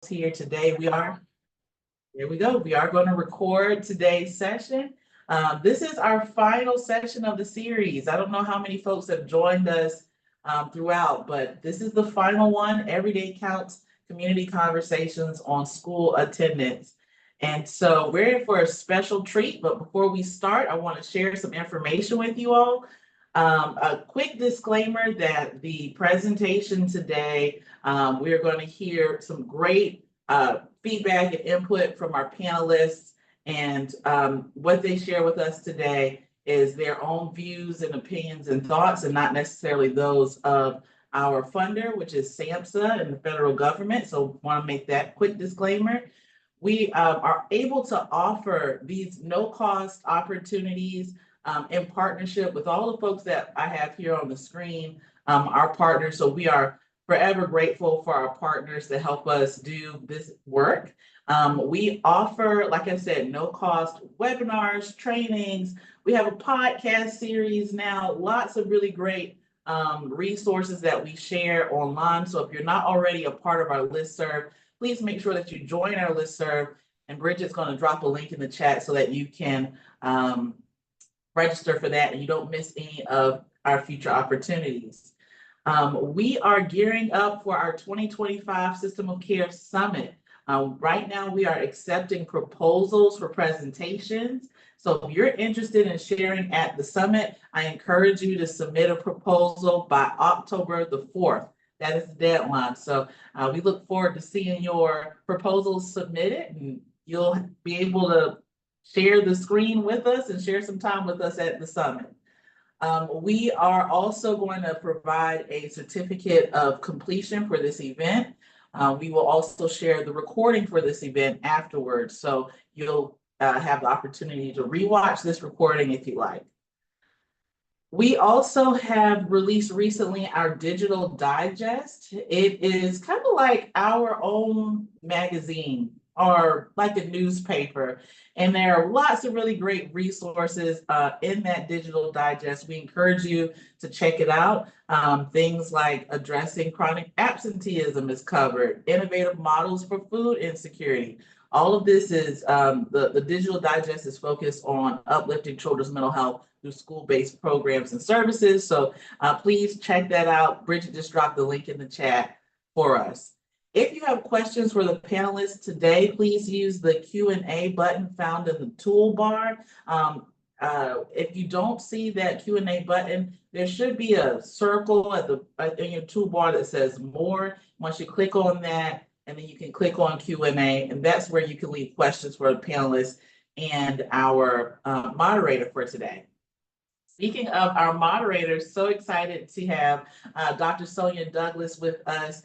here today. Here we go. We are going to record today's session. This is our final session of the series. I don't know how many folks have joined us throughout, but this is the final one. Every Day Counts, community conversations on school attendance. And so we're in for a special treat, but before we start, I want to share some information with you all. A quick disclaimer that the presentation today, we're going to hear some great feedback and input from our panelists, and what they share with us today is their own views and opinions and thoughts, and not necessarily those of our funder, which is SAMHSA and the federal government. So want to make that quick disclaimer. We are able to offer these no-cost opportunities in partnership with all the folks that I have here on the screen, our partners. So we are forever grateful for our partners to help us do this work. We offer, like I said, no-cost webinars, trainings. We have a podcast series now, lots of really great resources that we share online. So if you're not already a part of our listserv, please make sure that you join our listserv, and Bridget's going to drop a link in the chat so that you can register for that and you don't miss any of our future opportunities. We are gearing up for our 2025 System of Care Summit. Right now, we are accepting proposals for presentations. So if you're interested in sharing at the summit, I encourage you to submit a proposal by October the 4th. That is the deadline. So we look forward to seeing your proposals submitted, and you'll be able to share the screen with us and share some time with us at the summit. We are also going to provide a certificate of completion for this event. We will also share the recording for this event afterwards. So you'll have the opportunity to rewatch this recording if you like. We also have released recently our digital digest. It is kind of like our own magazine or like a newspaper. And there are lots of really great resources in that digital digest. We encourage you to check it out. Things like addressing chronic absenteeism is covered, innovative models for food insecurity. All of this is, the digital digest is focused on uplifting children's mental health through school-based programs and services. So please check that out. Bridget just dropped the link in the chat for us. If you have questions for the panelists today, please use the Q&A button found in the toolbar. If you don't see that Q&A button, there should be a circle in your toolbar that says more. Once you click on that, and then you can click on Q&A, and that's where you can leave questions for the panelists and our moderator for today. Speaking of our moderators, so excited to have Dr. Sonia Douglas with us.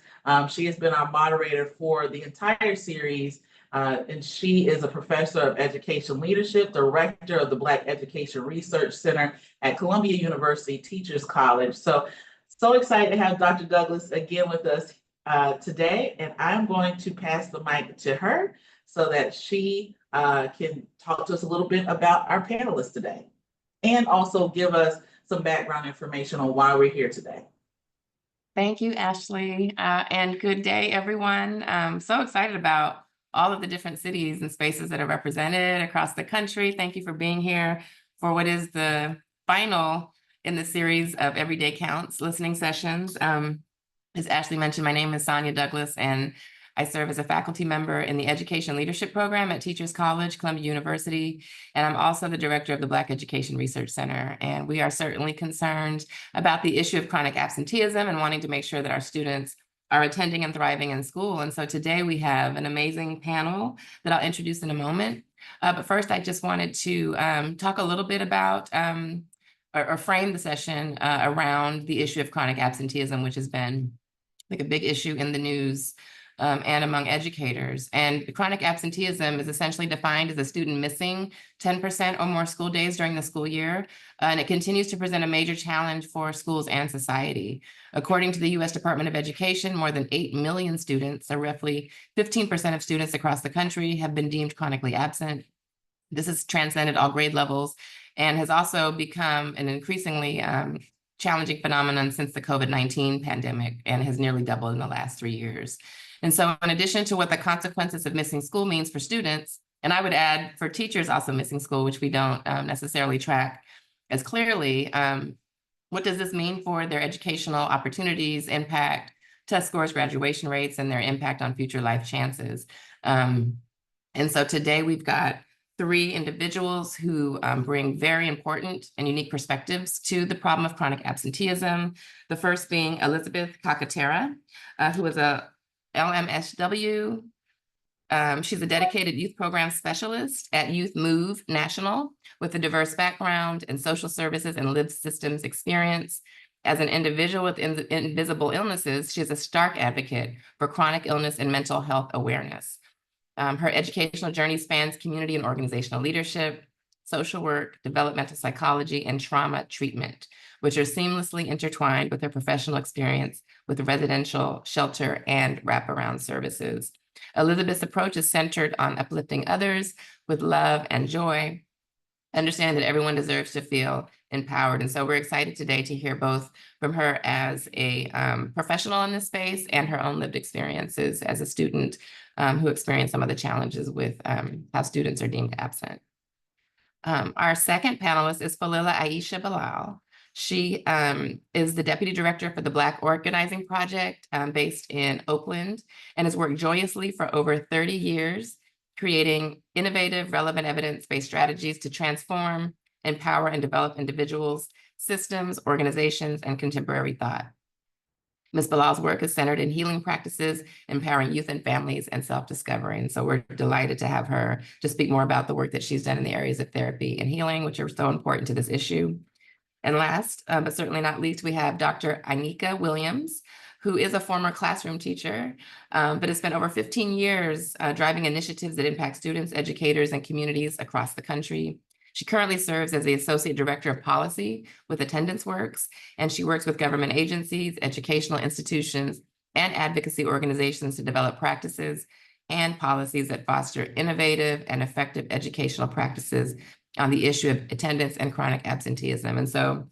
She has been our moderator for the entire series, and she is a professor of education leadership, director of the Black Education Research Center at Columbia University Teachers College. So excited to have Dr. Douglas again with us today, and I'm going to pass the mic to her so that she can talk to us a little bit about our panelists today, and also give us some background information on why we're here today. Thank you, Ashley, and good day, everyone. I'm so excited about all of the different cities and spaces that are represented across the country. Thank you for being here for what is the final in the series of Every Day Counts listening sessions. As Ashley mentioned, my name is Sonia Douglas, and I serve as a faculty member in the Education Leadership Program at Teachers College, Columbia University, and I'm also the director of the Black Education Research Center. And we are certainly concerned about the issue of chronic absenteeism and wanting to make sure that our students are attending and thriving in school. And so today we have an amazing panel that I'll introduce in a moment. But first, I just wanted to talk a little bit about or frame the session around the issue of chronic absenteeism, which has been like a big issue in the news and among educators. And chronic absenteeism is essentially defined as a student missing 10% or more school days during the school year. And it continues to present a major challenge for schools and society. According to the U.S. Department of Education, more than 8 million students, or roughly 15% of students across the country, have been deemed chronically absent. This has transcended all grade levels and has also become an increasingly challenging phenomenon since the COVID-19 pandemic, and has nearly doubled in the last 3 years. And so in addition to what the consequences of missing school means for students, and I would add for teachers also missing school, which we don't necessarily track as clearly, what does this mean for their educational opportunities, impact, test scores, graduation rates, and their impact on future life chances? And so today we've got three individuals who bring very important and unique perspectives to the problem of chronic absenteeism. The first being Elizabeth Cacatera, who is a LMSW. She's a dedicated youth program specialist at Youth Move National with a diverse background in social services and lived systems experience. As an individual with invisible illnesses, she is a stark advocate for chronic illness and mental health awareness. Her educational journey spans community and organizational leadership, social work, developmental psychology, and trauma treatment, which are seamlessly intertwined with her professional experience with residential, shelter, and wraparound services. Elizabeth's approach is centered on uplifting others with love and joy, understanding that everyone deserves to feel empowered. And so we're excited today to hear both from her as a professional in this space and her own lived experiences as a student who experienced some of the challenges with how students are deemed absent. Our second panelist is Falila Aisha Bilal. She is the Deputy Director for the Black Organizing Project based in Oakland and has worked joyously for over 30 years, creating innovative, relevant evidence-based strategies to transform, empower, and develop individuals, systems, organizations, and contemporary thought. Ms. Bilal's work is centered in healing practices, empowering youth and families, and self-discovery. And so we're delighted to have her to speak more about the work that she's done in the areas of therapy and healing, which are so important to this issue. And last, but certainly not least, we have Dr. Anika Williams, who is a former classroom teacher, but has spent over 15 years driving initiatives that impact students, educators, and communities across the country. She currently serves as the Associate Director of Policy with Attendance Works, and she works with government agencies, educational institutions, and advocacy organizations to develop practices and policies that foster innovative and effective educational practices on the issue of attendance and chronic absenteeism. And so,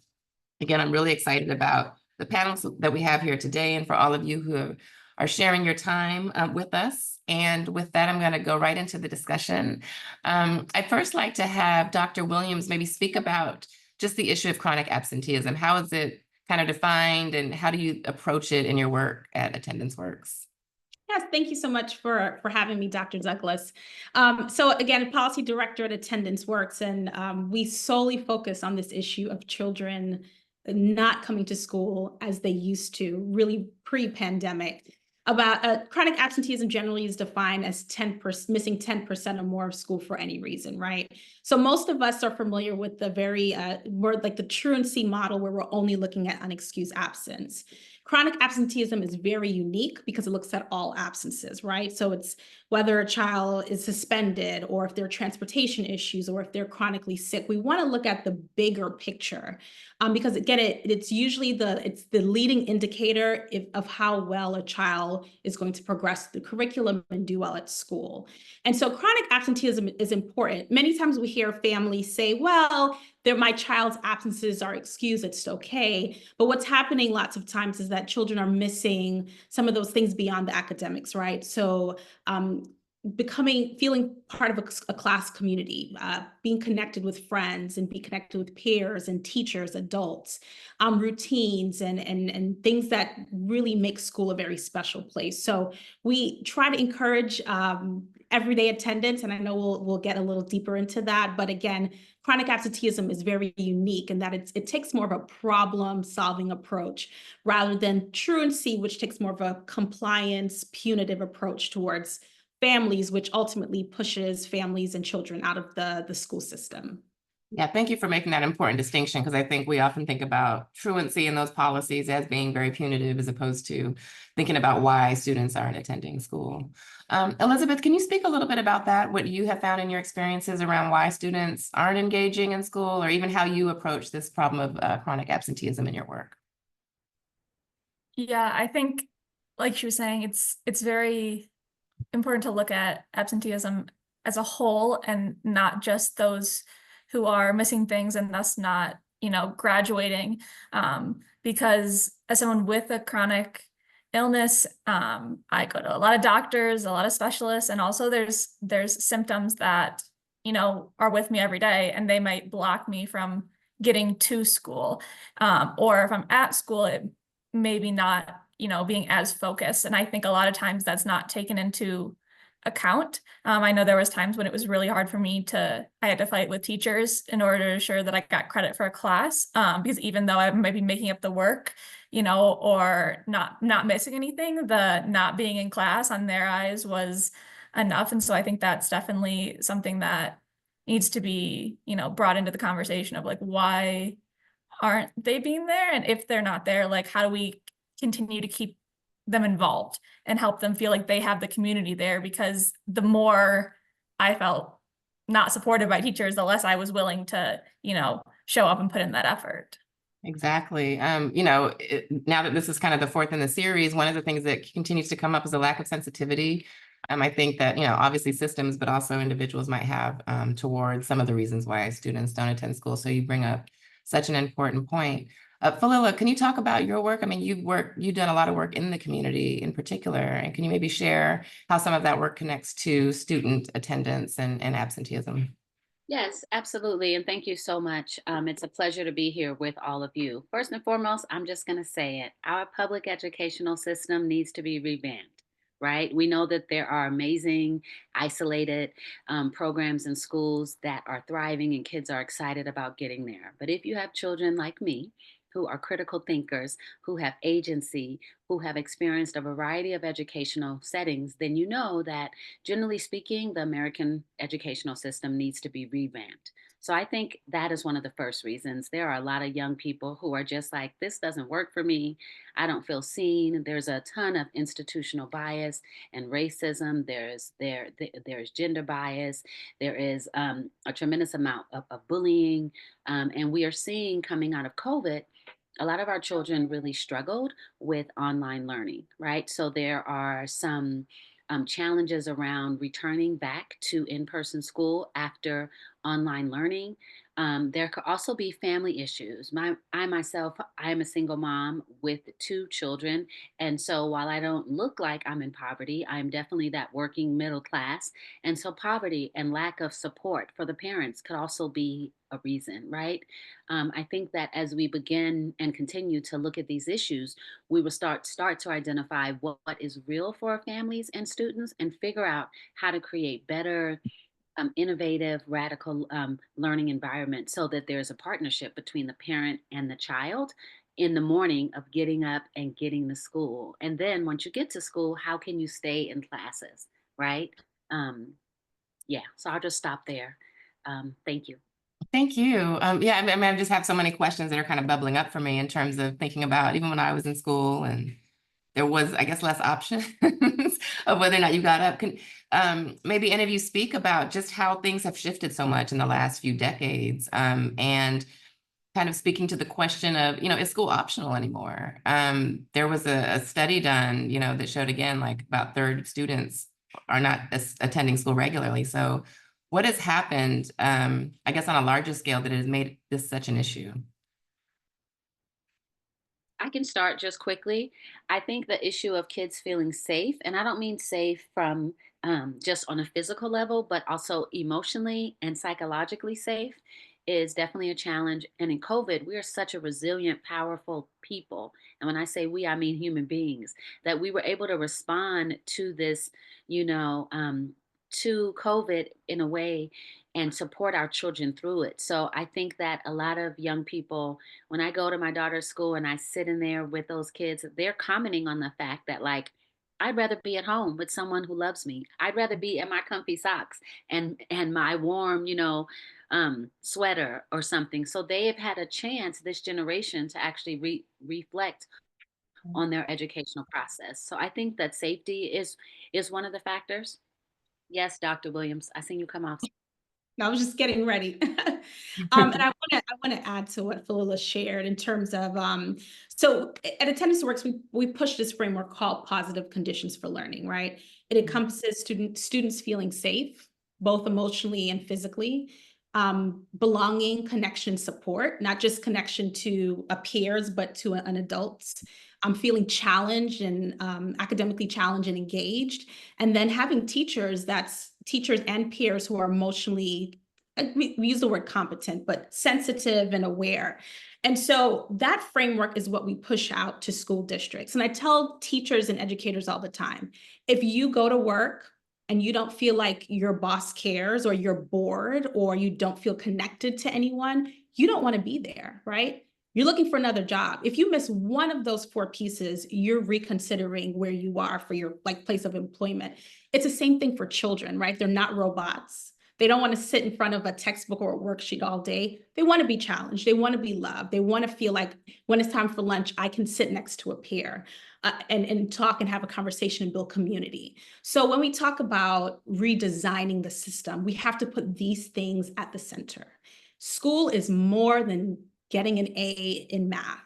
again, I'm really excited about the panels that we have here today and for all of you who are sharing your time with us. And with that, I'm going to go right into the discussion. I'd first like to have Dr. Williams maybe speak about just the issue of chronic absenteeism. How is it kind of defined and how do you approach it in your work at Attendance Works? Yes, thank you so much for having me, Dr. Douglas. So again, policy director at Attendance Works, and we solely focus on this issue of children not coming to school as they used to, really pre-pandemic. About chronic absenteeism generally is defined as 10% missing 10% or more of school for any reason, right? So most of us are familiar with the very word like the truancy model, where we're only looking at unexcused absence. Chronic absenteeism is very unique because it looks at all absences, right? So it's whether a child is suspended or if there are transportation issues or if they're chronically sick. We want to look at the bigger picture because again, it's usually the leading indicator of how well a child is going to progress the curriculum and do well at school. And so chronic absenteeism is important. Many times we hear families say, well, my child's absences are excused, it's okay. But what's happening lots of times is that children are missing some of those things beyond the academics, right? So feeling part of a class community, being connected with friends and be connected with peers and teachers, adults, routines and things that really make school a very special place. So we try to encourage everyday attendance, and I know we'll get a little deeper into that. But again, chronic absenteeism is very unique in that it takes more of a problem-solving approach rather than truancy, which takes more of a compliance, punitive approach towards families, which ultimately pushes families and children out of the school system. Yeah, thank you for making that important distinction, because I think we often think about truancy in those policies as being very punitive as opposed to thinking about why students aren't attending school. Elizabeth, can you speak a little bit about that, what you have found in your experiences around why students aren't engaging in school, or even how you approach this problem of chronic absenteeism in your work? Yeah, I think, like she was saying, it's very important to look at absenteeism as a whole and not just those who are missing things and thus not, graduating. Because as someone with a chronic illness. I go to a lot of doctors, a lot of specialists, and also there's symptoms that, you know, are with me every day, and they might block me from getting to school. Or if I'm at school, it maybe not, you know, being as focused. And I think a lot of times that's not taken into account. I know there was times when it was really hard for me I had to fight with teachers in order to ensure that I got credit for a class, because even though I might be making up the work, you know, or not missing anything, the not being in class on their eyes was enough. And so I think that's definitely something that needs to be, you know, brought into the conversation of like, why aren't they being there? And if they're not there, like, how do we continue to keep them involved and help them feel like they have the community there? Because the more I felt not supported by teachers, the less I was willing to, you know, show up and put in that effort. Exactly. You know, now that this is kind of the fourth in the series, one of the things that continues to come up is a lack of sensitivity. I think that, you know, obviously systems, but also individuals might have towards some of the reasons why students don't attend school. So you bring up such an important point. Falila, can you talk about your work? I mean, you've done a lot of work in the community in particular, and can you maybe share how some of that work connects to student attendance and absenteeism? Yes, absolutely. And thank you so much. It's a pleasure to be here with all of you. First and foremost, I'm just going to say it. Our public educational system needs to be revamped, right? We know that there are amazing, isolated programs in schools that are thriving and kids are excited about getting there. But if you have children like me, who are critical thinkers, who have agency, who have experienced a variety of educational settings, then you know that generally speaking, the American educational system needs to be revamped. So I think that is one of the first reasons. There are a lot of young people who are just like, this doesn't work for me. I don't feel seen. There's a ton of institutional bias and racism. There's gender bias. There is a tremendous amount of bullying. And we are seeing coming out of COVID, a lot of our children really struggled with online learning, right? So there are some challenges around returning back to in-person school after online learning. There could also be family issues. I myself, I am a single mom with 2 children. And so while I don't look like I'm in poverty, I'm definitely that working middle class. And so poverty and lack of support for the parents could also be a reason, right? I think that as we begin and continue to look at these issues, we will start to identify what is real for our families and students and figure out how to create better, innovative, radical learning environment so that there's a partnership between the parent and the child in the morning of getting up and getting to school. And then once you get to school, how can you stay in classes, right? Yeah, so I'll just stop there. Thank you. Thank you. Yeah, I mean, I just have so many questions that are kind of bubbling up for me in terms of thinking about even when I was in school and there was, I guess, less options of whether or not you got up. Can maybe any of you speak about just how things have shifted so much in the last few decades, and kind of speaking to the question of, you know, is school optional anymore? There was a study done, you know, that showed again, like about 1/3 of students are not attending school regularly. So what has happened, I guess, on a larger scale that has made this such an issue? I can start just quickly. I think the issue of kids feeling safe, and I don't mean safe from just on a physical level, but also emotionally and psychologically safe, is definitely a challenge. And in COVID, we are such a resilient, powerful people. And when I say we, I mean human beings, that we were able to respond to this, you know, to COVID in a way and support our children through it. So I think that a lot of young people, when I go to my daughter's school and I sit in there with those kids, they're commenting on the fact that, like, I'd rather be at home with someone who loves me. I'd rather be in my comfy socks and my warm, you know, sweater or something. So they have had a chance, this generation, to actually reflect on their educational process. So I think that safety is one of the factors. Yes, Dr. Williams, I seen you come off. I was just getting ready. And I want to add to what Philila shared in terms of so at Attendance Works, we push this framework called positive conditions for learning, right? It encompasses students feeling safe, both emotionally and physically, belonging, connection, support, not just connection to peers, but to an adult, I'm feeling challenged and academically challenged and engaged. And then having teachers and peers who are emotionally, we use the word competent, but sensitive and aware. And so that framework is what we push out to school districts. And I tell teachers and educators all the time, if you go to work and you don't feel like your boss cares, or you're bored, or you don't feel connected to anyone, you don't want to be there, right? You're looking for another job. If you miss one of those 4 pieces, you're reconsidering where you are for your place of employment. It's the same thing for children, right? They're not robots. They don't want to sit in front of a textbook or a worksheet all day. They want to be challenged. They want to be loved. They want to feel like when it's time for lunch, I can sit next to a peer and talk and have a conversation and build community. So when we talk about redesigning the system, we have to put these things at the center. School is more than getting an A in math,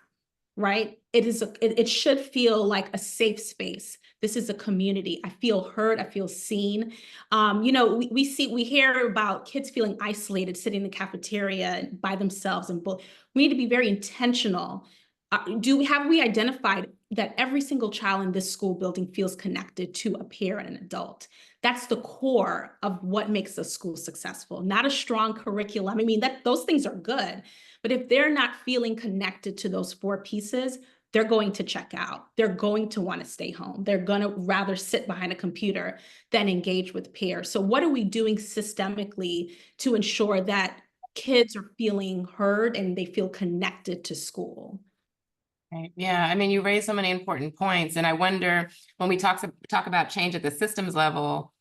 right? It should feel like a safe space. This is a community. I feel heard. I feel seen. We hear about kids feeling isolated, sitting in the cafeteria by themselves, and we need to be very intentional. Have we identified that every single child in this school building feels connected to a peer and an adult? That's the core of what makes a school successful, not a strong curriculum. I mean, those things are good, but if they're not feeling connected to those 4 pieces, they're going to check out. They're going to want to stay home. They're going to rather sit behind a computer than engage with peers. So what are we doing systemically to ensure that kids are feeling heard and they feel connected to school? Right. Yeah, I mean, you raised so many important points, and I wonder when we talk about change at the systems level,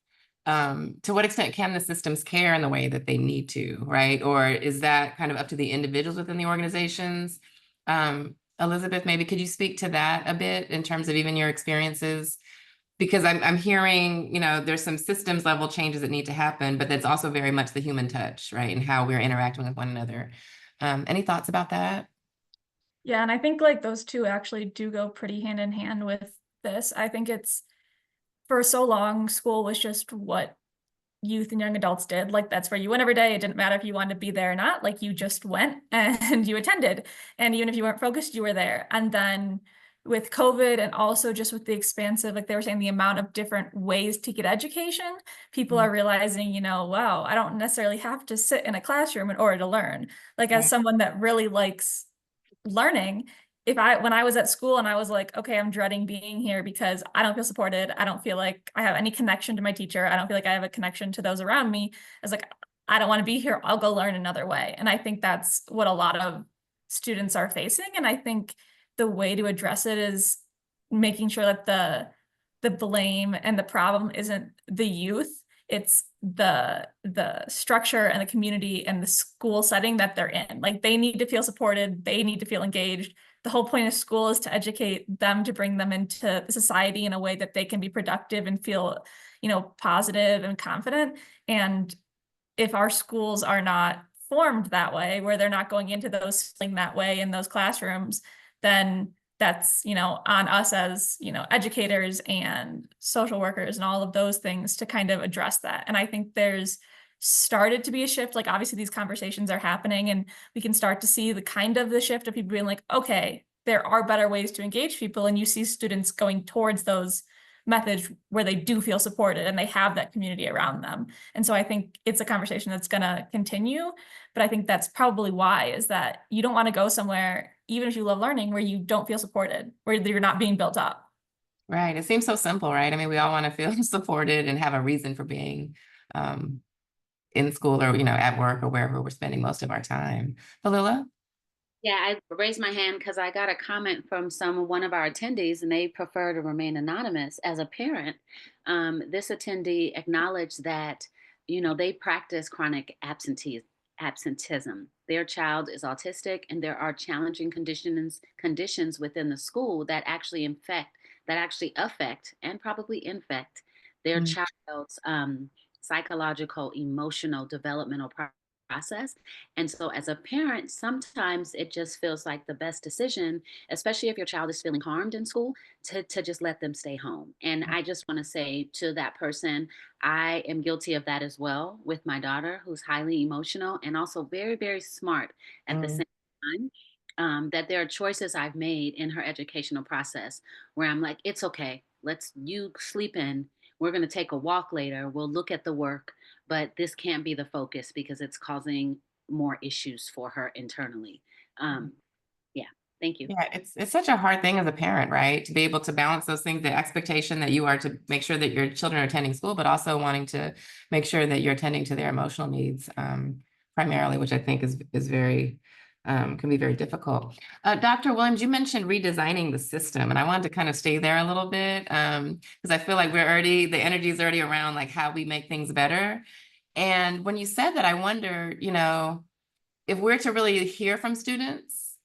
to what extent can the systems care in the way that they need to, right? Or is that kind of up to the individuals within the organizations? Elizabeth, maybe could you speak to that a bit in terms of even your experiences? Because I'm hearing, there's some systems level changes that need to happen, but that's also very much the human touch, right? And how we're interacting with one another. Any thoughts about that? Yeah, and I think like those two actually do go pretty hand in hand with this. I think it's, for so long, school was just what youth and young adults did. Like that's where you went every day. It didn't matter if you wanted to be there or not. Like you just went and you attended. And even if you weren't focused, you were there. And then with COVID, and also just with the expansive, like they were saying, the amount of different ways to get education, people are realizing, wow, I don't necessarily have to sit in a classroom in order to learn. Like as someone that really likes learning, when I was at school and I was like, okay, I'm dreading being here because I don't feel supported. I don't feel like I have any connection to my teacher. I don't feel like I have a connection to those around me. I was like, I don't want to be here. I'll go learn another way. And I think that's what a lot of students are facing. And I think the way to address it is making sure that the blame and the problem isn't the youth. It's the structure and the community and the school setting that they're in. Like they need to feel supported. They need to feel engaged. The whole point of school is to educate them, to bring them into society in a way that they can be productive and feel, positive and confident. And if our schools are not formed that way, where they're not going into those feeling that way in those classrooms, then that's, on us as, educators and social workers and all of those things to kind of address that. And I think there's started to be a shift. Like obviously these conversations are happening and we can start to see the shift of people being like, okay, there are better ways to engage people. And you see students going towards those methods where they do feel supported and they have that community around them. And so I think it's a conversation that's going to continue, but I think that's probably why, is that you don't want to go somewhere, even if you love learning, where you don't feel supported, where you're not being built up. Right. It seems so simple, right? I mean, we all want to feel supported and have a reason for being in school or, at work or wherever we're spending most of our time. Palila? Yeah, I raised my hand because I got a comment from one of our attendees, and they prefer to remain anonymous. As a parent, this attendee acknowledged that, they practice chronic absenteeism. Their child is autistic, and there are challenging conditions within the school that actually affect and probably infect their child's psychological, emotional, developmental process. And so as a parent, sometimes it just feels like the best decision, especially if your child is feeling harmed in school, to just let them stay home. And I just want to say to that person, I am guilty of that as well with my daughter, who's highly emotional and also very, very smart at the same time. that there are choices I've made in her educational process where I'm like, it's okay. You sleep in. We're going to take a walk later. We'll look at the work, but this can't be the focus because it's causing more issues for her internally. Yeah, thank you. Yeah, it's such a hard thing as a parent, right? To be able to balance those things, the expectation that you are to make sure that your children are attending school, but also wanting to make sure that you're attending to their emotional needs primarily, which I think is very can be very difficult. Dr. Williams, you mentioned redesigning the system, and I wanted to kind of stay there a little bit because I feel like the energy is already around like how we make things better. And when you said that, I wonder, if we're to really hear from students,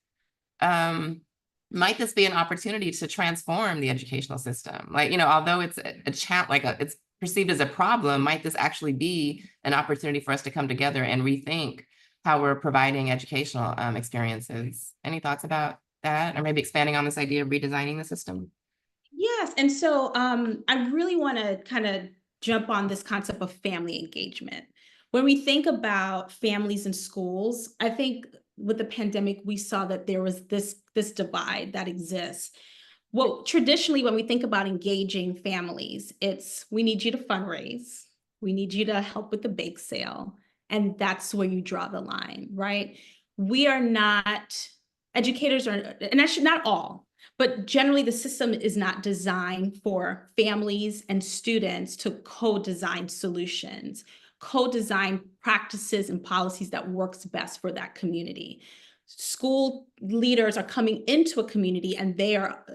might this be an opportunity to transform the educational system? Like, although it's it's perceived as a problem, might this actually be an opportunity for us to come together and rethink how we're providing educational experiences? Any thoughts about that? Or maybe expanding on this idea of redesigning the system? Yes. And so I really want to kind of jump on this concept of family engagement. When we think about families and schools, I think with the pandemic, we saw that there was this divide that exists. Well, traditionally, when we think about engaging families, it's we need you to fundraise, we need you to help with the bake sale, and that's where you draw the line, right? We are not educators, and actually not all, but generally the system is not designed for families and students to co-design solutions, co-design practices and policies that works best for that community. School leaders are coming into a community and they are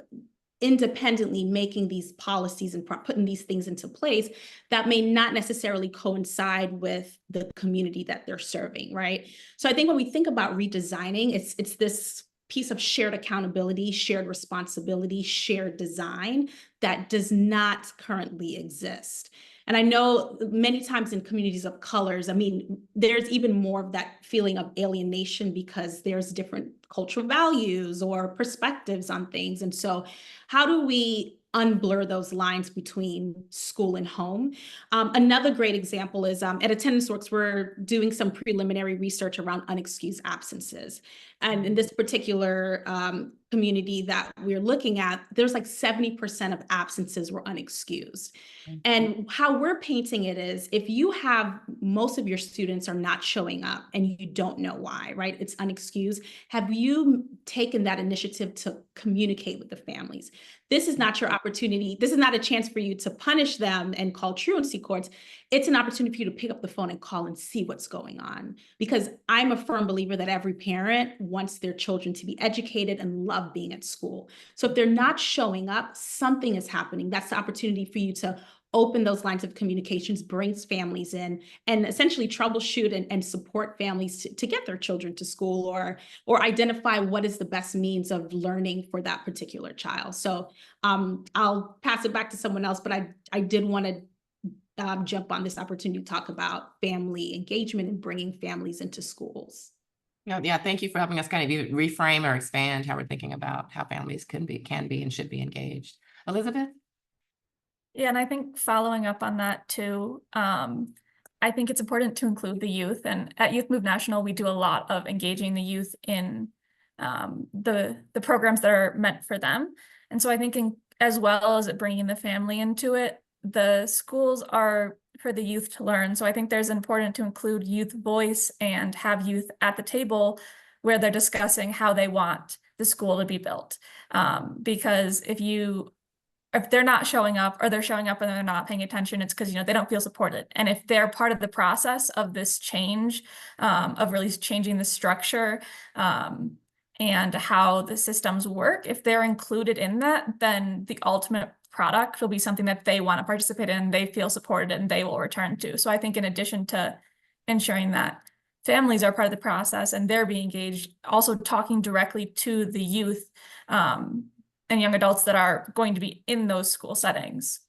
independently making these policies and putting these things into place that may not necessarily coincide with the community that they're serving, right? So I think when we think about redesigning, it's this piece of shared accountability, shared responsibility, shared design that does not currently exist. And I know many times in communities of colors, I mean, there's even more of that feeling of alienation because there's different cultural values or perspectives on things. And so how do we unblur those lines between school and home? Another great example is at Attendance Works, we're doing some preliminary research around unexcused absences. And in this particular community that we're looking at, there's like 70% of absences were unexcused. And how we're painting it is if you have most of your students are not showing up and you don't know why, right? It's unexcused. Have you taken that initiative to communicate with the families? This is not your opportunity. This is not a chance for you to punish them and call truancy courts. It's an opportunity for you to pick up the phone and call and see what's going on. Because I'm a firm believer that every parent wants their children to be educated and love being at school. So if they're not showing up, something is happening. That's the opportunity for you to open those lines of communications, brings families in, and essentially troubleshoot and support families to get their children to school or identify what is the best means of learning for that particular child. So I'll pass it back to someone else, but I did want to jump on this opportunity to talk about family engagement and bringing families into schools. Yeah, thank you for helping us kind of reframe or expand how we're thinking about how families can be and should be engaged. Elizabeth? Yeah, and I think following up on that too, I think it's important to include the youth. And at Youth Move National, we do a lot of engaging the youth in the programs that are meant for them. And so I think as well as bringing the family into it, the schools are for the youth to learn. So I think there's important to include youth voice and have youth at the table where they're discussing how they want the school to be built. Because if they're not showing up or they're showing up and they're not paying attention, it's because, they don't feel supported. And if they're part of the process of this change, of really changing the structure and how the systems work, if they're included in that, then the ultimate product will be something that they want to participate in, they feel supported, and they will return to. So I think in addition to ensuring that families are part of the process and they're being engaged, also talking directly to the youth and young adults that are going to be in those school settings.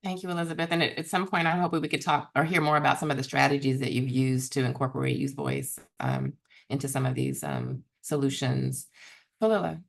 Thank you, Elizabeth. And at some point, I hope we could talk or hear more about some of the strategies that you've used to incorporate youth voice into some of these solutions. Phililla.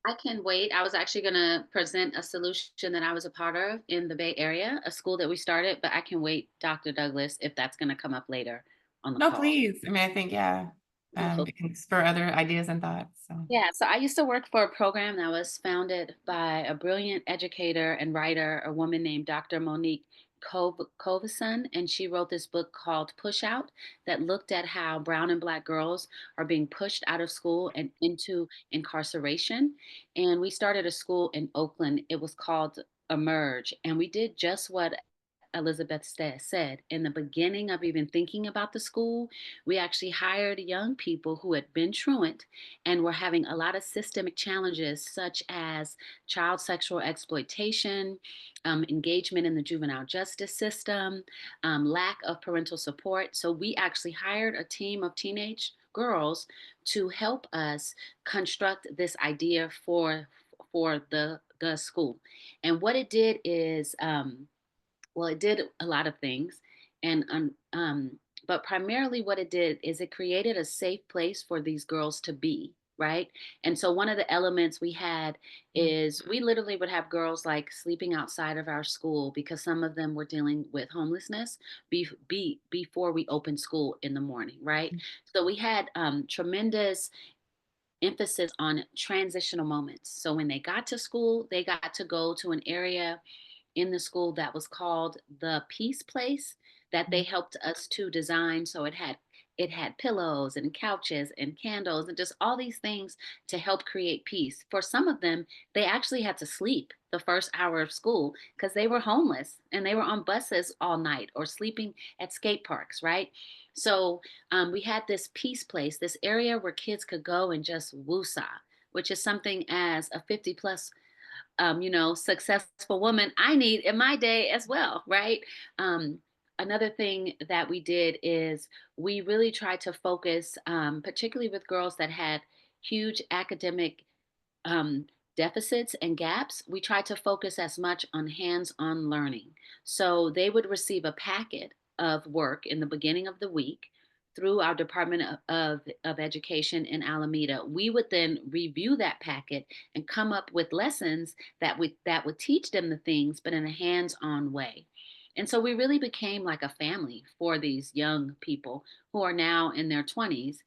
I can wait. I was actually going to present a solution that I was a part of in the Bay Area, a school that we started, but I can wait, Dr. Douglas, if that's going to come up later on the call. No, please. I mean, I think, yeah. It can spur other ideas and thoughts, so. Yeah, so I used to work for a program that was founded by a brilliant educator and writer, a woman named Dr. Monique Covison, and she wrote this book called Push Out that looked at how brown and black girls are being pushed out of school and into incarceration. And we started a school in Oakland. It was called Emerge, and we did just what Elizabeth said. In the beginning of even thinking about the school, we actually hired young people who had been truant and were having a lot of systemic challenges, such as child sexual exploitation, engagement in the juvenile justice system, lack of parental support. So we actually hired a team of teenage girls to help us construct this idea for the school. And what it did is, well, it did a lot of things, and but primarily what it did is it created a safe place for these girls to be, right? And so one of the elements we had is we literally would have girls like sleeping outside of our school because some of them were dealing with homelessness before we opened school in the morning, right? So we had tremendous emphasis on transitional moments. So when they got to school, they got to go to an area in the school that was called the Peace Place that they helped us to design. So it had pillows and couches and candles and just all these things to help create peace. For some of them, they actually had to sleep the first hour of school because they were homeless and they were on buses all night or sleeping at skate parks, right? So we had this peace place, this area where kids could go and just woosah, which is something as a 50 plus successful woman I need in my day as well, right? Another thing that we did is we really tried to focus, particularly with girls that had huge academic um, deficits and gaps, we tried to focus as much on hands-on learning. So they would receive a packet of work in the beginning of the week through our Department of Education in Alameda. We would then review that packet and come up with lessons that would teach them the things, but in a hands-on way. And so we really became like a family for these young people who are now in their 20s.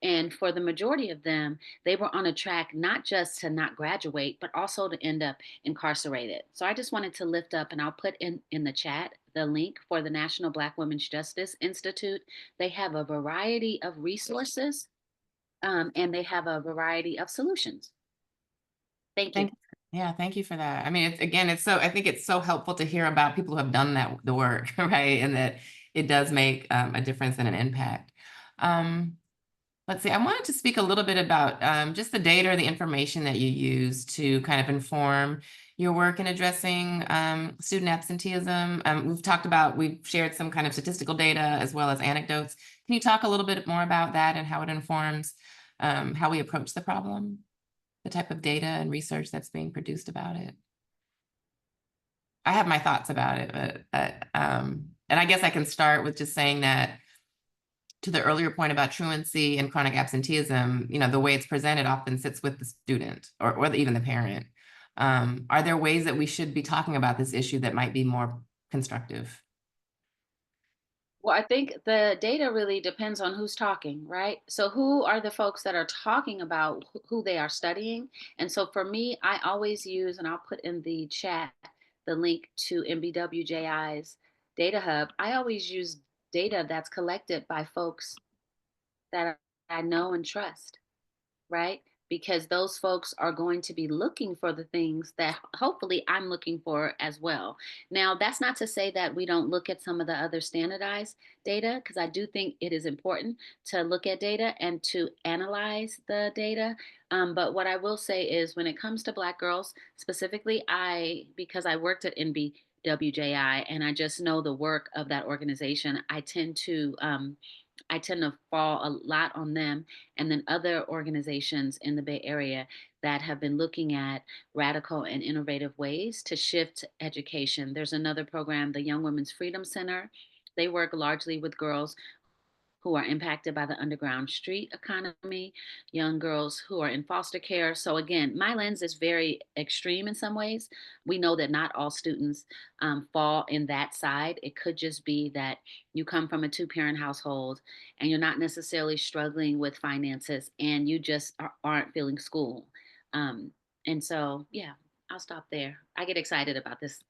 And for the majority of them, they were on a track not just to not graduate, but also to end up incarcerated. So I just wanted to lift up, and I'll put in the chat the link for the National Black Women's Justice Institute. They have a variety of resources, and they have a variety of solutions. Thank you. Yeah, thank you for that. I mean, I think it's so helpful to hear about people who have done the work, right? And that it does make a difference and an impact. Let's see, I wanted to speak a little bit about just the data or the information that you use to kind of inform your work in addressing student absenteeism. We've shared some kind of statistical data as well as anecdotes. Can you talk a little bit more about that and how it informs how we approach the problem, the type of data and research that's being produced about it? I have my thoughts about it, and I guess I can start with just saying that to the earlier point about truancy and chronic absenteeism, the way it's presented often sits with the student or even the parent. Are there ways that we should be talking about this issue that might be more constructive? Well, I think the data really depends on who's talking, right? So, who are the folks that are talking about who they are studying? And so, for me, I always use, and I'll put in the chat the link to MBWJI's Data Hub. I always use data that's collected by folks that I know and trust, right? Because those folks are going to be looking for the things that hopefully I'm looking for as well. Now, that's not to say that we don't look at some of the other standardized data, because I do think it is important to look at data and to analyze the data. But what I will say is when it comes to Black girls specifically, because I worked at NBWJI and I just know the work of that organization, I tend to fall a lot on them and then other organizations in the Bay Area that have been looking at radical and innovative ways to shift education. There's another program, the Young Women's Freedom Center. They work largely with girls who are impacted by the underground street economy, young girls who are in foster care. So again, my lens is very extreme in some ways. We know that not all students fall in that side. It could just be that you come from a two-parent household and you're not necessarily struggling with finances and you just aren't feeling school. And so, yeah, I'll stop there. I get excited about this.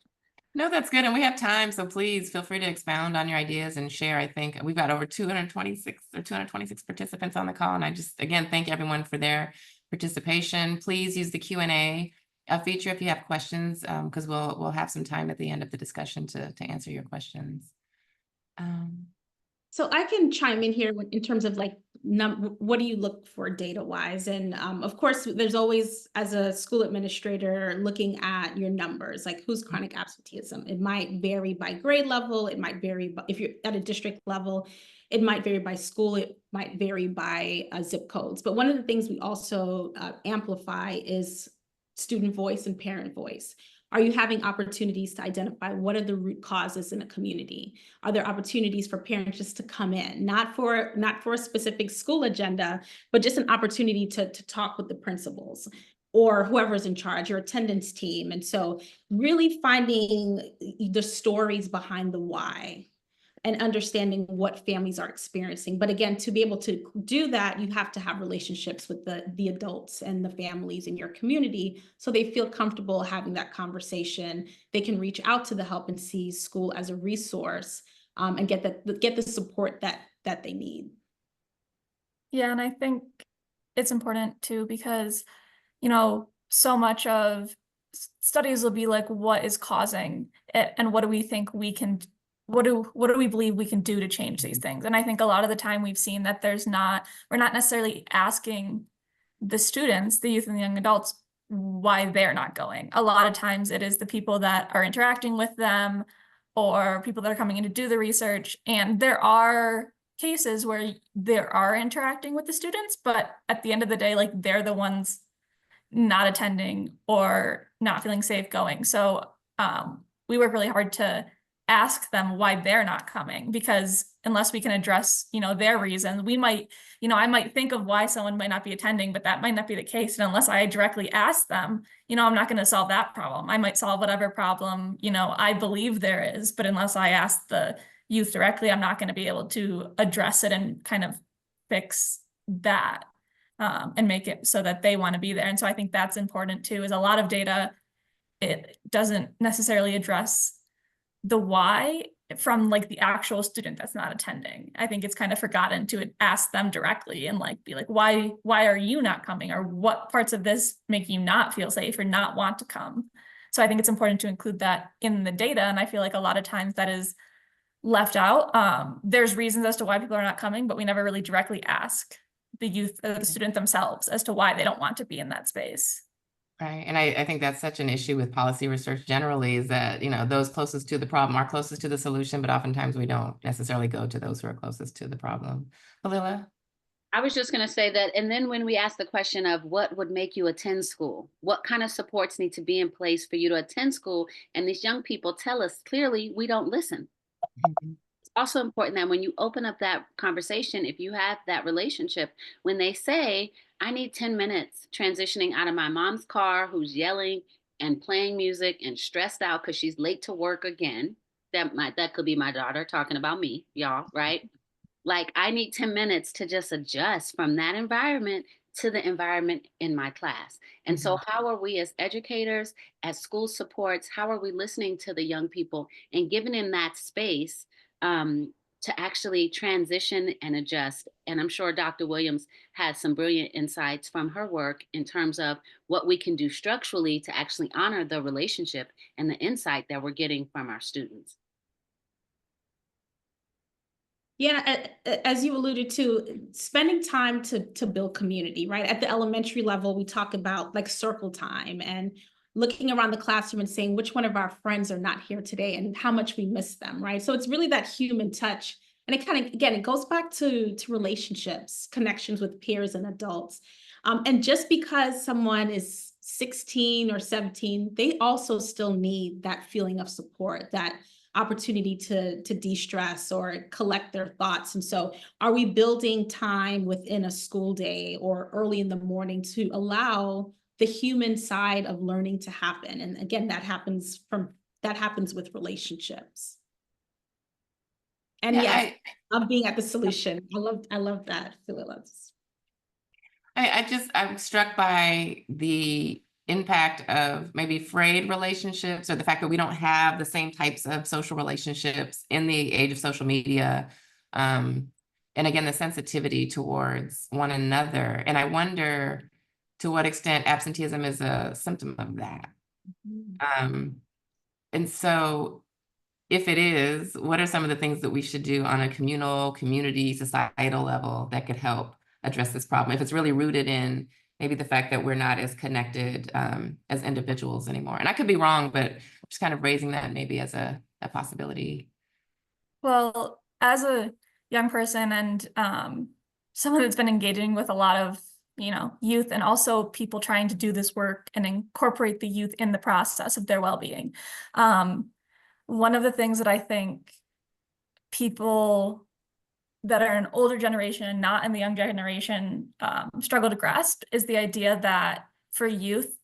No, that's good. And we have time. So please feel free to expound on your ideas and share. I think we've got over 226 participants on the call. And I just, again, thank everyone for their participation. Please use the Q&A feature if you have questions, because we'll have some time at the end of the discussion to answer your questions. So I can chime in here in terms of like, what do you look for data wise? And of course, there's always, as a school administrator, looking at your numbers, like who's chronic absenteeism. It might vary by grade level. It might vary by, if you're at a district level, it might vary by school. It might vary by zip codes. But one of the things we also amplify is student voice and parent voice. Are you having opportunities to identify what are the root causes in a community? Are there opportunities for parents just to come in, not for a specific school agenda, but just an opportunity to talk with the principals or whoever's in charge, your attendance team? And so really finding the stories behind the why and understanding what families are experiencing. But again, to be able to do that, you have to have relationships with the adults and the families in your community so they feel comfortable having that conversation. They can reach out to the Help and See school as a resource and get the support that they need. Yeah, and I think it's important too because, you know, so much of studies will be like, what is causing it and what do we think we can what do we believe we can do to change these things? And I think a lot of the time we've seen that we're not necessarily asking the students, the youth and the young adults, why they're not going. A lot of times it is the people that are interacting with them or people that are coming in to do the research. And there are cases where they are interacting with the students, but at the end of the day, like they're the ones not attending or not feeling safe going. So we work really hard to ask them why they're not coming, because unless we can address, you know, their reasons, we might, you know, I might think of why someone might not be attending, but that might not be the case. And unless I directly ask them, you know, I'm not going to solve that problem. I might solve whatever problem, you know, I believe there is, but unless I ask the youth directly, I'm not going to be able to address it and kind of fix that and make it so that they want to be there. And so I think that's important too, is a lot of data, it doesn't necessarily address the why from like the actual student that's not attending. I think it's kind of forgotten to ask them directly and like be like, why are you not coming? Or what parts of this make you not feel safe or not want to come? So I think it's important to include that in the data. And I feel like a lot of times that is left out. There's reasons as to why people are not coming, but we never really directly ask the youth or the student themselves as to why they don't want to be in that space. Right. And I think that's such an issue with policy research generally, is that, you know, those closest to the problem are closest to the solution, but oftentimes we don't necessarily go to those who are closest to the problem. Alila? I was just going to say that, and then when we ask the question of what would make you attend school, what kind of supports need to be in place for you to attend school, and these young people tell us clearly we don't listen. Mm-hmm. It's also important that when you open up that conversation, if you have that relationship, when they say, I need 10 minutes transitioning out of my mom's car who's yelling and playing music and stressed out because she's late to work again. That could be my daughter talking about me, y'all, right? Like I need 10 minutes to just adjust from that environment to the environment in my class. And so how are we as educators, as school supports, how are we listening to the young people and giving them that space to actually transition and adjust? And I'm sure Dr. Williams has some brilliant insights from her work in terms of what we can do structurally to actually honor the relationship and the insight that we're getting from our students. Yeah, as you alluded to, spending time to build community, right? At the elementary level, we talk about like circle time and looking around the classroom and saying which one of our friends are not here today and how much we miss them, right? So it's really that human touch. And it kind of, again, it goes back to relationships, connections with peers and adults. And just because someone is 16 or 17, they also still need that feeling of support, that opportunity to de-stress or collect their thoughts. And so are we building time within a school day or early in the morning to allow the human side of learning to happen? And again, that happens with relationships. And Yeah, yes, I'm being at the solution. I love that, Phyllis. I'm struck by the impact of maybe frayed relationships, or the fact that we don't have the same types of social relationships in the age of social media. And again, the sensitivity towards one another. And I wonder to what extent absenteeism is a symptom of that. And so if it is, what are some of the things that we should do on a community, societal level that could help address this problem? If it's really rooted in maybe the fact that we're not as connected as individuals anymore. And I could be wrong, but just kind of raising that maybe as a possibility. Well, as a young person and someone that's been engaging with a lot of, youth, and also people trying to do this work and incorporate the youth in the process of their well-being. One of the things that I think people that are an older generation, not in the young generation, struggle to grasp is the idea that for youth,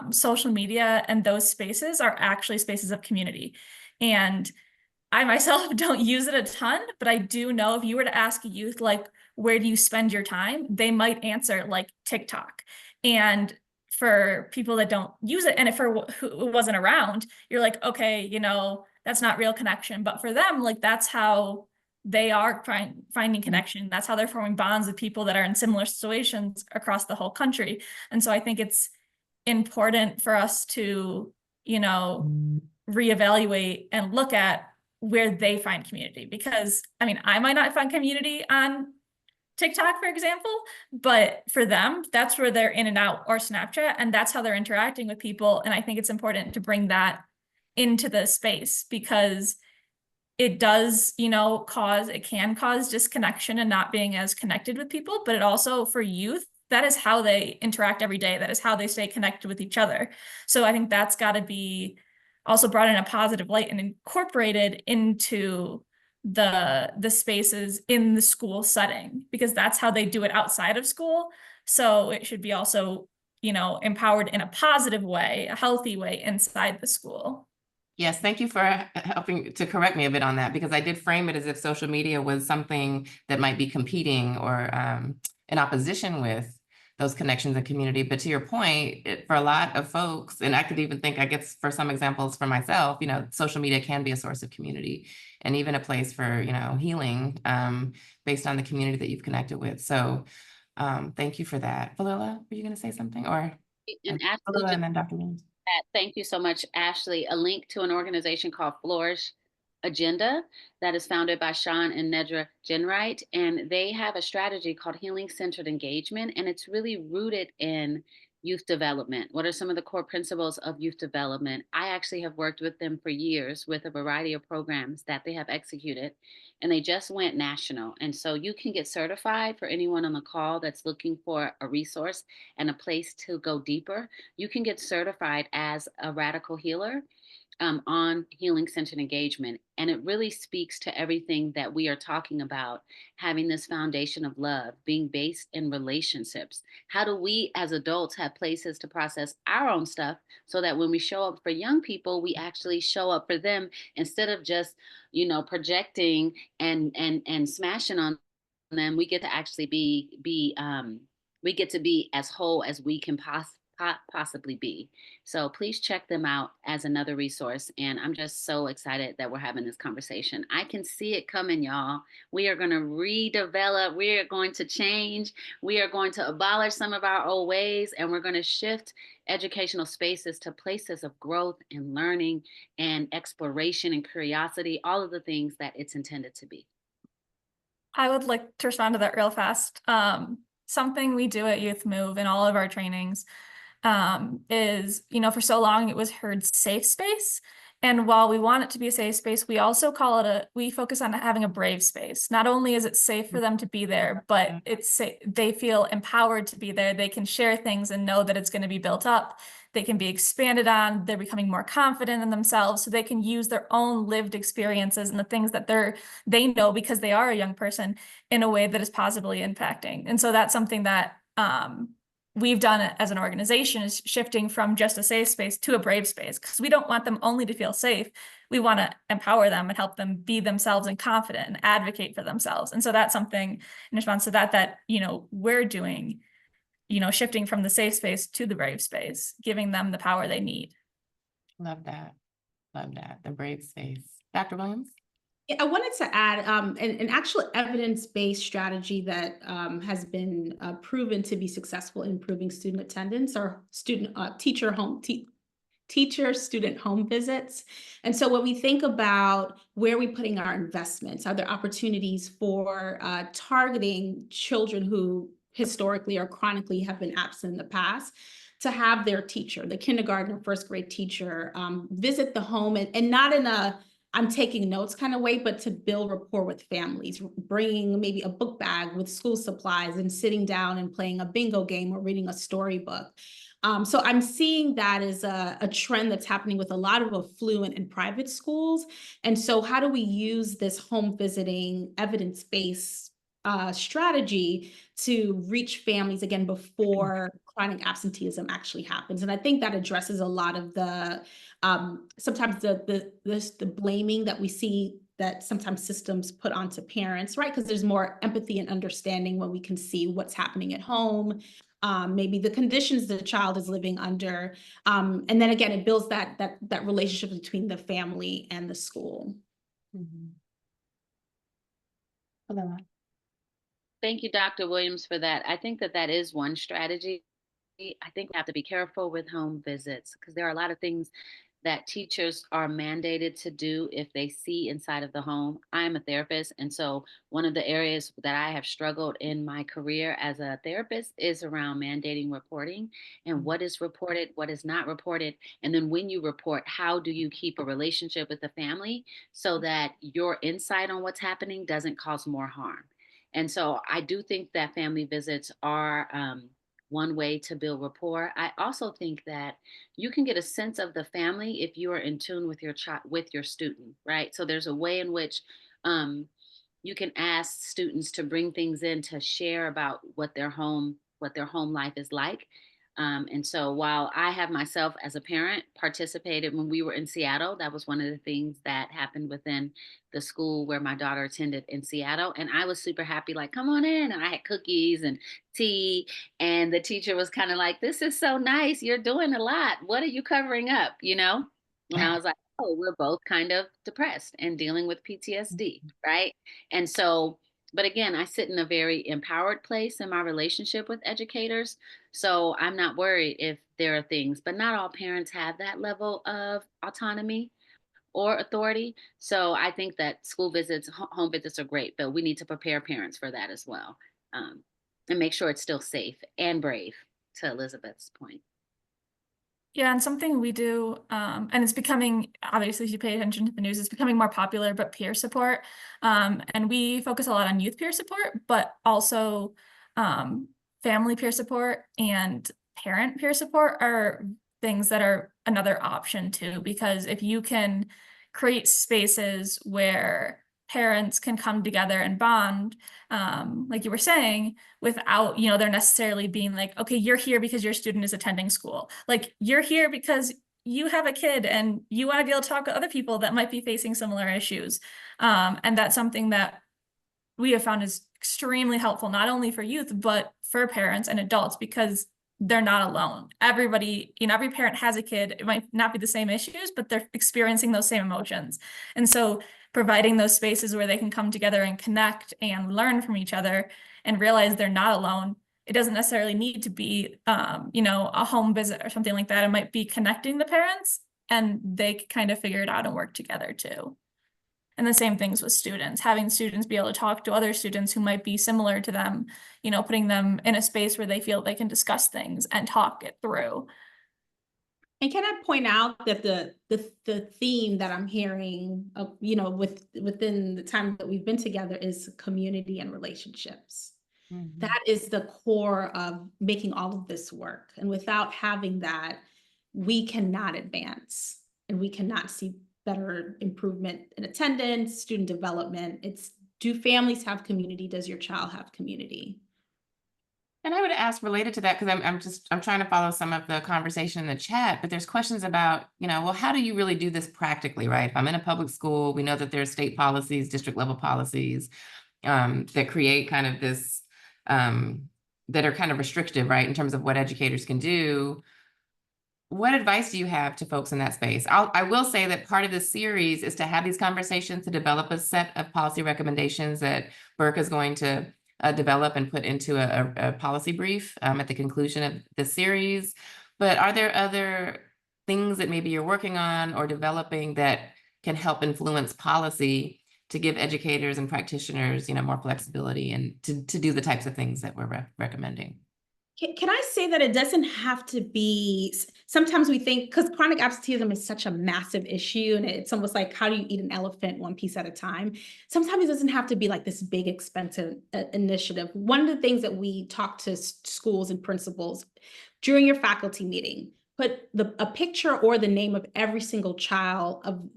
social media and those spaces are actually spaces of community. And I myself don't use it a ton, but I do know if you were to ask a youth, like, where do you spend your time? They might answer like TikTok. And for people that don't use it, and if for who wasn't around, you're like, okay, that's not real connection. But for them, like, that's how they are finding connection. That's how they're forming bonds with people that are in similar situations across the whole country. And so I think it's important for us to, reevaluate and look at where they find community, because I might not find community on TikTok, for example, but for them, that's where they're in and out, or Snapchat, and that's how they're interacting with people. And I think it's important to bring that into the space, because it does, it can cause disconnection and not being as connected with people, but it also, for youth, that is how they interact every day. That is how they stay connected with each other. So I think that's got to be also brought in a positive light and incorporated into the spaces in the school setting, because that's how they do it outside of school. So it should be also, empowered in a positive way, a healthy way inside the school. Yes, thank you for helping to correct me a bit on that, because I did frame it as if social media was something that might be competing or in opposition with those connections and community. But to your point, for a lot of folks, and I could even think, I guess, for some examples for myself, social media can be a source of community and even a place for, healing based on the community that you've connected with. So thank you for that. Falila, were you going to say something? Or And Falila and then Dr. Williams. Thank you so much, Ashley. A link to an organization called Flourish Agenda that is founded by Sean and Nedra Jenwright. And they have a strategy called Healing Centered Engagement. And it's really rooted in youth development. What are some of the core principles of youth development? I actually have worked with them for years with a variety of programs that they have executed, and they just went national. And so you can get certified, for anyone on the call that's looking for a resource and a place to go deeper. You can get certified as a radical healer on healing centered engagement. And it really speaks to everything that we are talking about, having this foundation of love, being based in relationships. How do we as adults have places to process our own stuff so that when we show up for young people, we actually show up for them instead of just, projecting and smashing on them. We get to actually be as whole as we can possibly be. So please check them out as another resource. And I'm just so excited that we're having this conversation. I can see it coming, y'all. We are going to redevelop. We are going to change. We are going to abolish some of our old ways, and we're going to shift educational spaces to places of growth and learning and exploration and curiosity, all of the things that it's intended to be. I would like to respond to that real fast. Something we do at Youth Move in all of our trainings is, for so long it was heard safe space. And while we want it to be a safe space, we also we focus on having a brave space. Not only is it safe for them to be there, but they feel empowered to be there. They can share things and know that it's going to be built up. they can be expanded on, they're becoming more confident in themselves, so they can use their own lived experiences and the things that they know because they are a young person in a way that is positively impacting. And so that's something that we've done as an organization, is shifting from just a safe space to a brave space, because we don't want them only to feel safe. We want to empower them and help them be themselves and confident and advocate for themselves. And so that's something in response to that, we're doing, shifting from the safe space to the brave space, giving them the power they need. Love that. Love that. The brave space. Dr. Williams? Yeah, I wanted to add an actual evidence-based strategy that has been proven to be successful in improving student attendance, or teacher-student home visits. And so when we think about where we're putting our investments, are there opportunities for targeting children who historically or chronically have been absent in the past, to have their teacher, the kindergarten or first grade teacher, visit the home, and not in a I'm taking notes kind of way, but to build rapport with families, bringing maybe a book bag with school supplies and sitting down and playing a bingo game or reading a storybook. So I'm seeing that as a trend that's happening with a lot of affluent and private schools. And so how do we use this home visiting evidence-based strategy to reach families again before chronic absenteeism actually happens? And I think that addresses a lot of the sometimes the blaming that we see that sometimes systems put onto parents, right? Because there's more empathy and understanding when we can see what's happening at home, maybe the conditions the child is living under, and then again, it builds that relationship between the family and the school. Mm-hmm. Thank you, Dr. Williams, for that. I think that is one strategy. I think we have to be careful with home visits, because there are a lot of things that teachers are mandated to do if they see inside of the home. I'm a therapist, and so one of the areas that I have struggled in my career as a therapist is around mandating reporting, and what is reported, what is not reported. And then when you report, how do you keep a relationship with the family so that your insight on what's happening doesn't cause more harm? And so I do think that family visits are one way to build rapport. I also think that you can get a sense of the family if you are in tune with your child, with your student, right? So there's a way in which you can ask students to bring things in to share about what their home life is like. And so while I have myself as a parent participated when we were in Seattle, that was one of the things that happened within the school where my daughter attended in Seattle. And I was super happy, like, come on in. And I had cookies and tea. And the teacher was kind of like, this is so nice. You're doing a lot. What are you covering up? And I was like, oh, we're both kind of depressed and dealing with PTSD, right? And so, but again, I sit in a very empowered place in my relationship with educators. So I'm not worried if there are things, but not all parents have that level of autonomy or authority. So I think that school visits, home visits are great, but we need to prepare parents for that as well, and make sure it's still safe and brave, to Elizabeth's point. Yeah, and something we do, and it's becoming, obviously, if you pay attention to the news, it's becoming more popular, but peer support. And we focus a lot on youth peer support, but also family peer support and parent peer support are things that are another option too, because if you can create spaces where parents can come together and bond, like you were saying, without, they're necessarily being like, okay, you're here because your student is attending school. Like, you're here because you have a kid and you want to be able to talk to other people that might be facing similar issues. And that's something that we have found is extremely helpful, not only for youth, but for parents and adults, because they're not alone. Everybody, every parent has a kid. It might not be the same issues, but they're experiencing those same emotions. And so providing those spaces where they can come together and connect and learn from each other and realize they're not alone. It doesn't necessarily need to be, a home visit or something like that. It might be connecting the parents, and they can kind of figure it out and work together too. And the same things with students, having students be able to talk to other students who might be similar to them, putting them in a space where they feel they can discuss things and talk it through. And can I point out that the theme that I'm hearing, within the time that we've been together is community and relationships. Mm-hmm. That is the core of making all of this work. And without having that, we cannot advance and we cannot see better improvement in attendance, student development. It's, do families have community? Does your child have community? And I would ask related to that, because I'm trying to follow some of the conversation in the chat, but there's questions about, well, how do you really do this practically, right? If I'm in a public school, we know that there's state policies, district level policies that create kind of this, that are kind of restrictive, right, in terms of what educators can do. What advice do you have to folks in that space? I will say that part of this series is to have these conversations, to develop a set of policy recommendations that Burke is going to develop and put into a policy brief at the conclusion of the series. But are there other things that maybe you're working on or developing that can help influence policy to give educators and practitioners, more flexibility and to do the types of things that we're recommending? Can I say that it doesn't have to be, sometimes we think, because chronic absenteeism is such a massive issue, and it's almost like, how do you eat an elephant one piece at a time? Sometimes it doesn't have to be like this big, expensive initiative. One of the things that we talk to schools and principals during your faculty meeting, put a picture or the name of every single child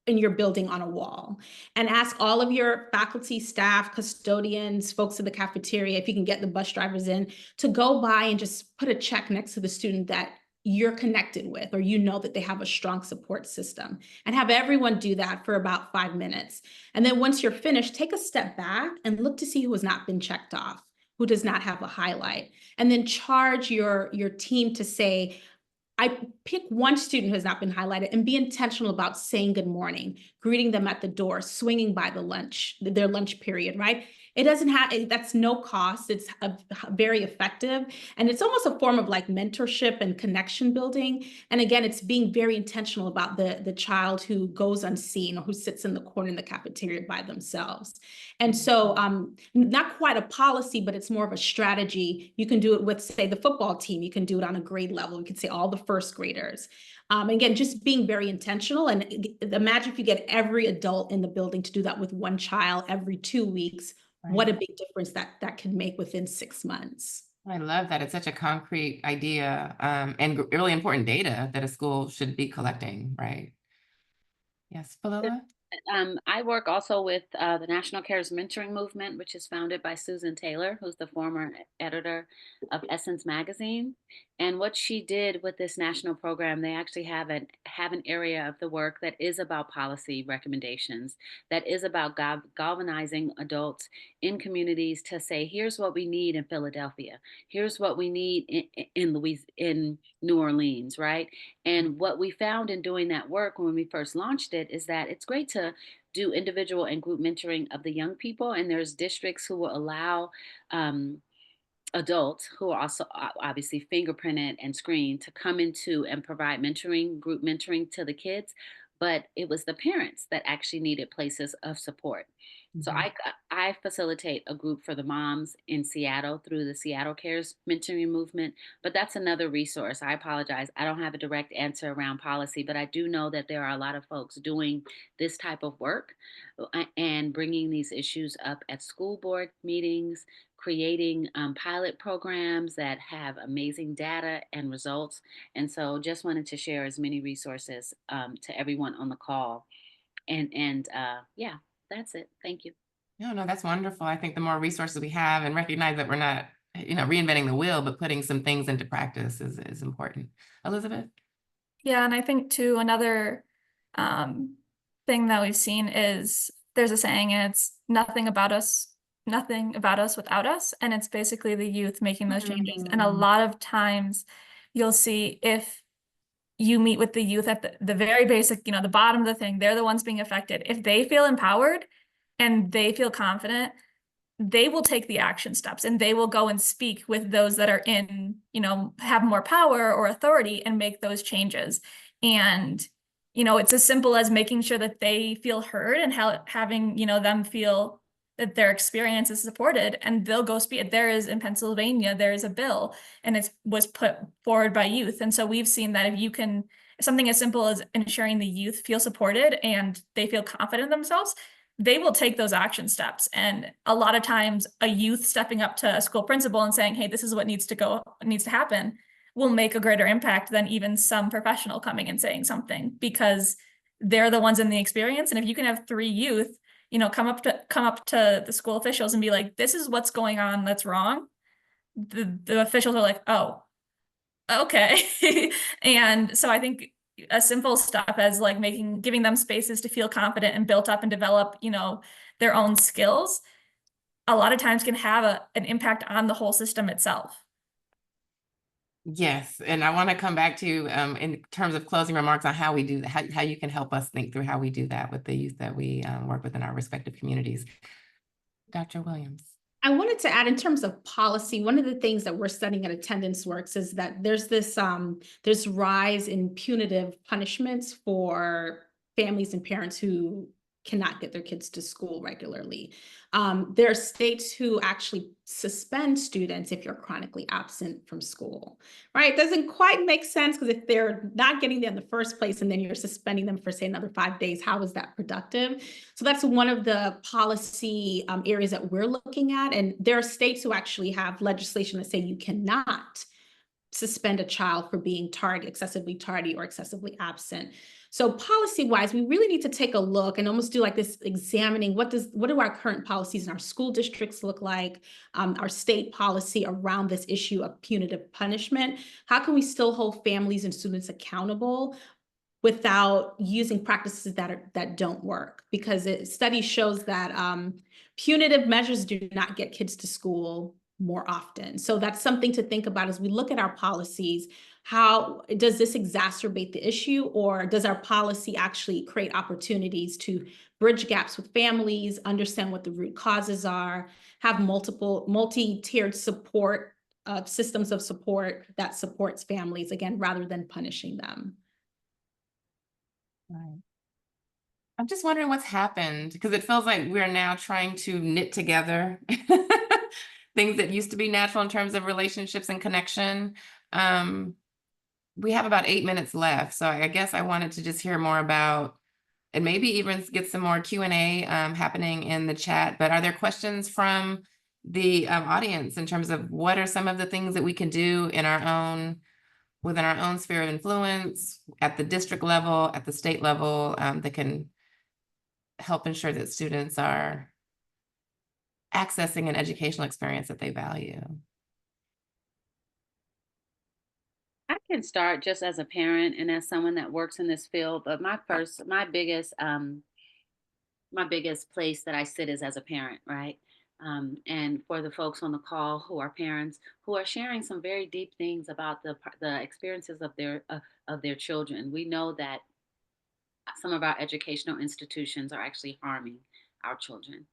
in your building on a wall, and ask all of your faculty, staff, custodians, folks in the cafeteria, if you can get the bus drivers in, to go by and just put a check next to the student that you're connected with, or that they have a strong support system, and have everyone do that for about 5 minutes. And then once you're finished, take a step back and look to see who has not been checked off, who does not have a highlight, and then charge your team to say, I pick one student who has not been highlighted, and be intentional about saying good morning, greeting them at the door, swinging by their lunch period, right? It doesn't have, that's no cost. It's very effective. And it's almost a form of like mentorship and connection building. And again, it's being very intentional about the child who goes unseen or who sits in the corner in the cafeteria by themselves. And so not quite a policy, but it's more of a strategy. You can do it with, say, the football team. You can do it on a grade level. You can say all the first graders. Again, just being very intentional. And imagine if you get every adult in the building to do that with one child every 2 weeks. Right. What a big difference that can make within 6 months. I love that. It's such a concrete idea and really important data that a school should be collecting, right? Yes, Paloma? I work also with the National Cares Mentoring Movement, which is founded by Susan Taylor, who's the former editor of Essence magazine. And what she did with this national program, they actually have an area of the work that is about policy recommendations, that is about galvanizing adults in communities to say, here's what we need in Philadelphia, here's what we need in New Orleans, right? And what we found in doing that work when we first launched it is that it's great to do individual and group mentoring of the young people. And there's districts who will allow adults who are also obviously fingerprinted and screened to come into and provide group mentoring to the kids. But it was the parents that actually needed places of support. Mm-hmm. So I facilitate a group for the moms in Seattle through the Seattle Cares Mentoring Movement. But that's another resource. I apologize. I don't have a direct answer around policy, but I do know that there are a lot of folks doing this type of work and bringing these issues up at school board meetings, creating pilot programs that have amazing data and results. And so just wanted to share as many resources to everyone on the call. And yeah, that's it. Thank you. No, that's wonderful. I think the more resources we have and recognize that we're not, reinventing the wheel, but putting some things into practice is important. Elizabeth? Yeah, and I think too, another thing that we've seen is there's a saying, and it's nothing about us without us. And it's basically the youth making those changes. And a lot of times you'll see, if you meet with the youth at the very basic, the bottom of the thing, they're the ones being affected. If they feel empowered and they feel confident, they will take the action steps and they will go and speak with those that are in, have more power or authority and make those changes. And, it's as simple as making sure that they feel heard and having, them feel that their experience is supported, and they'll go speak. There is in Pennsylvania, there is a bill, and it was put forward by youth. And so we've seen that if you can, something as simple as ensuring the youth feel supported and they feel confident in themselves, they will take those action steps. And a lot of times a youth stepping up to a school principal and saying, hey, this is what needs to happen, will make a greater impact than even some professional coming and saying something, because they're the ones in the experience. And if you can have 3 youth, you know, come up to the school officials and be like, this is what's going on, that's wrong. The officials are like, oh, okay. And so I think a simple step as like giving them spaces to feel confident and built up and develop, you know, their own skills, a lot of times can have an impact on the whole system itself. Yes, and I want to come back to in terms of closing remarks on how we do that, how you can help us think through how we do that with the youth that we work with in our respective communities. Dr. Williams. I wanted to add, in terms of policy, one of the things that we're studying at Attendance Works is that there's this rise in punitive punishments for families and parents who cannot get their kids to school regularly. There are states who actually suspend students if you're chronically absent from school, right? It doesn't quite make sense, because if they're not getting there in the first place and then you're suspending them for, say, another 5 days, how is that productive? So that's one of the policy areas that we're looking at. And there are states who actually have legislation that say you cannot suspend a child for being excessively tardy or excessively absent. So policy-wise, we really need to take a look and almost do like this examining what do our current policies in our school districts look like, our state policy around this issue of punitive punishment. How can we still hold families and students accountable without using practices that don't work? Because study shows that punitive measures do not get kids to school more often. So that's something to think about as we look at our policies. How does this exacerbate the issue, or does our policy actually create opportunities to bridge gaps with families, understand what the root causes are, have multi-tiered support, systems of support that supports families, again, rather than punishing them? Right. I'm just wondering what's happened, because it feels like we're now trying to knit together things that used to be natural in terms of relationships and connection. We have about 8 minutes left, so I guess I wanted to just hear more about, and maybe even get some more Q&A happening in the chat. But are there questions from the audience in terms of what are some of the things that we can do in within our own sphere of influence, at the district level, at the state level, that can help ensure that students are accessing an educational experience that they value? I can start just as a parent and as someone that works in this field, but my biggest place that I sit is as a parent, right? And for the folks on the call who are parents who are sharing some very deep things about the experiences of their children, we know that some of our educational institutions are actually harming our children.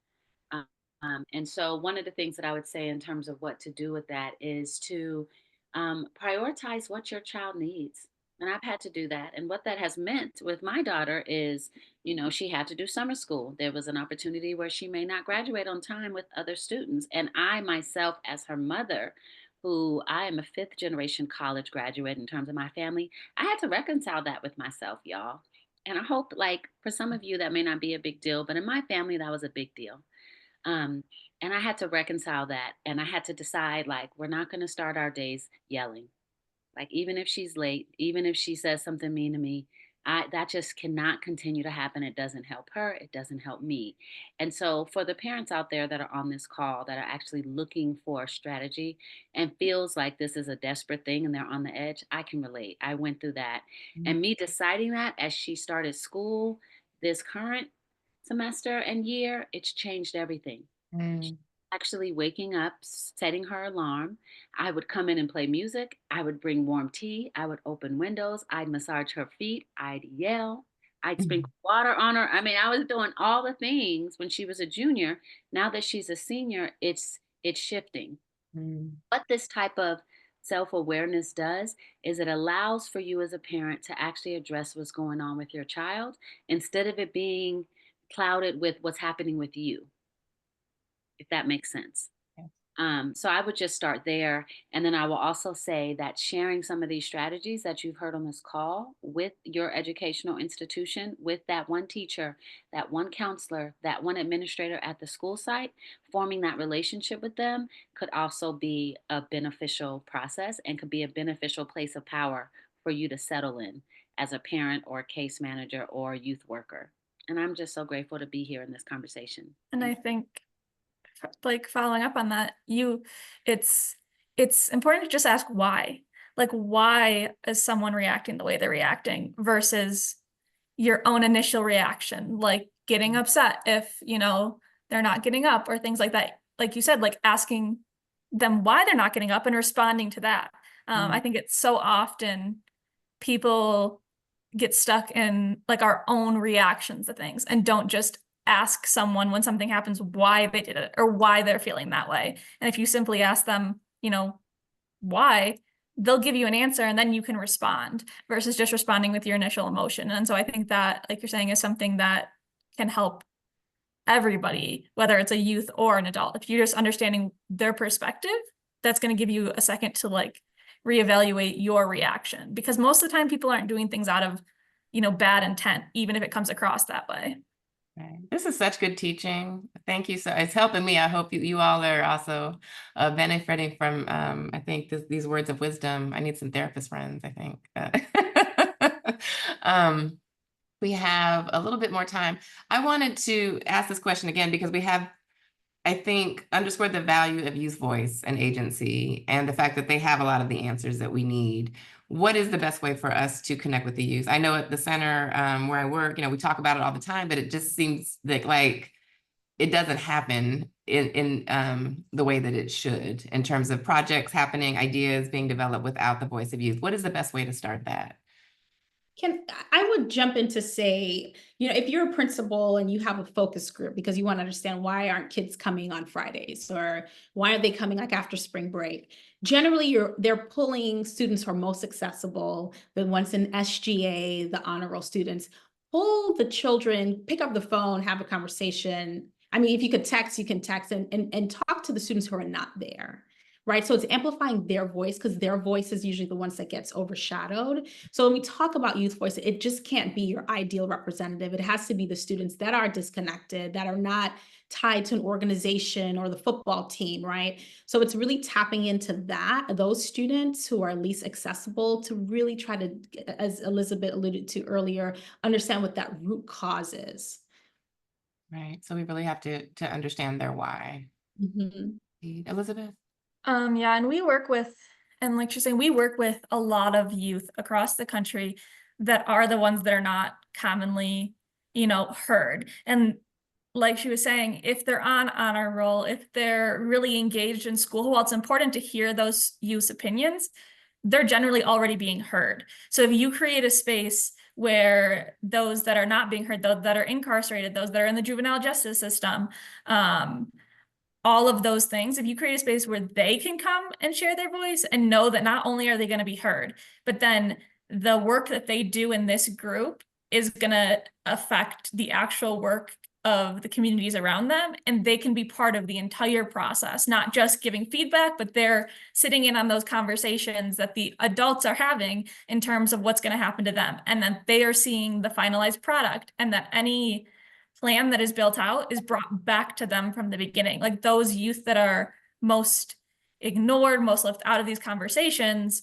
And so one of the things that I would say in terms of what to do with that is to prioritize what your child needs. And I've had to do that. And what that has meant with my daughter is, you know, she had to do summer school. There was an opportunity where she may not graduate on time with other students. And I myself, as her mother, who I am a 5th generation college graduate in terms of my family, I had to reconcile that with myself, y'all. And I hope, like, for some of you, that may not be a big deal, but in my family, that was a big deal. Um, and I had to reconcile that. And I had to decide, like, we're not going to start our days yelling. Like, even if she's late, even if she says something mean to me, that just cannot continue to happen. It doesn't help her. It doesn't help me. And so for the parents out there that are on this call that are actually looking for a strategy and feels like this is a desperate thing and they're on the edge, I can relate. I went through that. And me deciding that as she started school this current semester and year, it's changed everything. Mm. Actually waking up, setting her alarm. I would come in and play music. I would bring warm tea. I would open windows. I'd massage her feet. I'd yell. I'd sprinkle water on her. I mean, I was doing all the things when she was a junior. Now that she's a senior, it's shifting. Mm. What this type of self-awareness does is it allows for you as a parent to actually address what's going on with your child instead of it being clouded with what's happening with you, if that makes sense. So I would just start there. And then I will also say that sharing some of these strategies that you've heard on this call with your educational institution, with that one teacher, that one counselor, that one administrator at the school site, forming that relationship with them could also be a beneficial process and could be a beneficial place of power for you to settle in as a parent or case manager or youth worker. And I'm just so grateful to be here in this conversation. And I think, like, following up on that, it's important to just ask why. Like, why is someone reacting the way they're reacting versus your own initial reaction, like getting upset if, they're not getting up or things like that. Like you said, like asking them why they're not getting up and responding to that. I think it's so often people get stuck in like our own reactions to things and don't just ask someone when something happens why they did it or why they're feeling that way. And if you simply ask them, why, they'll give you an answer and then you can respond versus just responding with your initial emotion. And so I think that, like you're saying, is something that can help everybody, whether it's a youth or an adult. If you're just understanding their perspective, that's going to give you a second to like reevaluate your reaction, because most of the time people aren't doing things out of, bad intent, even if it comes across that way. Right. This is such good teaching. Thank you. So it's helping me. I hope you all are also benefiting from, I think these words of wisdom. I need some therapist friends, I think. We have a little bit more time. I wanted to ask this question again because we have, I think, underscored the value of youth voice and agency and the fact that they have a lot of the answers that we need. What is the best way for us to connect with the youth? I know at the center where I work, we talk about it all the time, but it just seems like it doesn't happen in the way that it should in terms of projects happening, ideas being developed without the voice of youth. What is the best way to start that? I would jump in to say, if you're a principal and you have a focus group because you want to understand why aren't kids coming on Fridays or why are they coming like after spring break? Generally, they're pulling students who are most accessible, the ones in SGA, the honor roll students. Pull the children, pick up the phone, have a conversation. I mean, if you could text, you can text and talk to the students who are not there. Right. So it's amplifying their voice because their voice is usually the ones that gets overshadowed. So when we talk about youth voice, it just can't be your ideal representative. It has to be the students that are disconnected, that are not tied to an organization or the football team, right? So it's really tapping into those students who are least accessible to really try to, as Elizabeth alluded to earlier, understand what that root cause is. Right. So we really have to understand their why. Mm-hmm. Elizabeth? Yeah, and we work with a lot of youth across the country that are the ones that are not commonly, heard. And like she was saying, if they're on honor roll, if they're really engaged in school, while it's important to hear those youth opinions, they're generally already being heard. So if you create a space where those that are not being heard, those that are incarcerated, those that are in the juvenile justice system, all of those things, if you create a space where they can come and share their voice and know that not only are they going to be heard, but then the work that they do in this group is going to affect the actual work of the communities around them, and they can be part of the entire process, not just giving feedback, but they're sitting in on those conversations that the adults are having in terms of what's going to happen to them, and then they are seeing the finalized product, and that any plan that is built out is brought back to them from the beginning. Like those youth that are most ignored, most left out of these conversations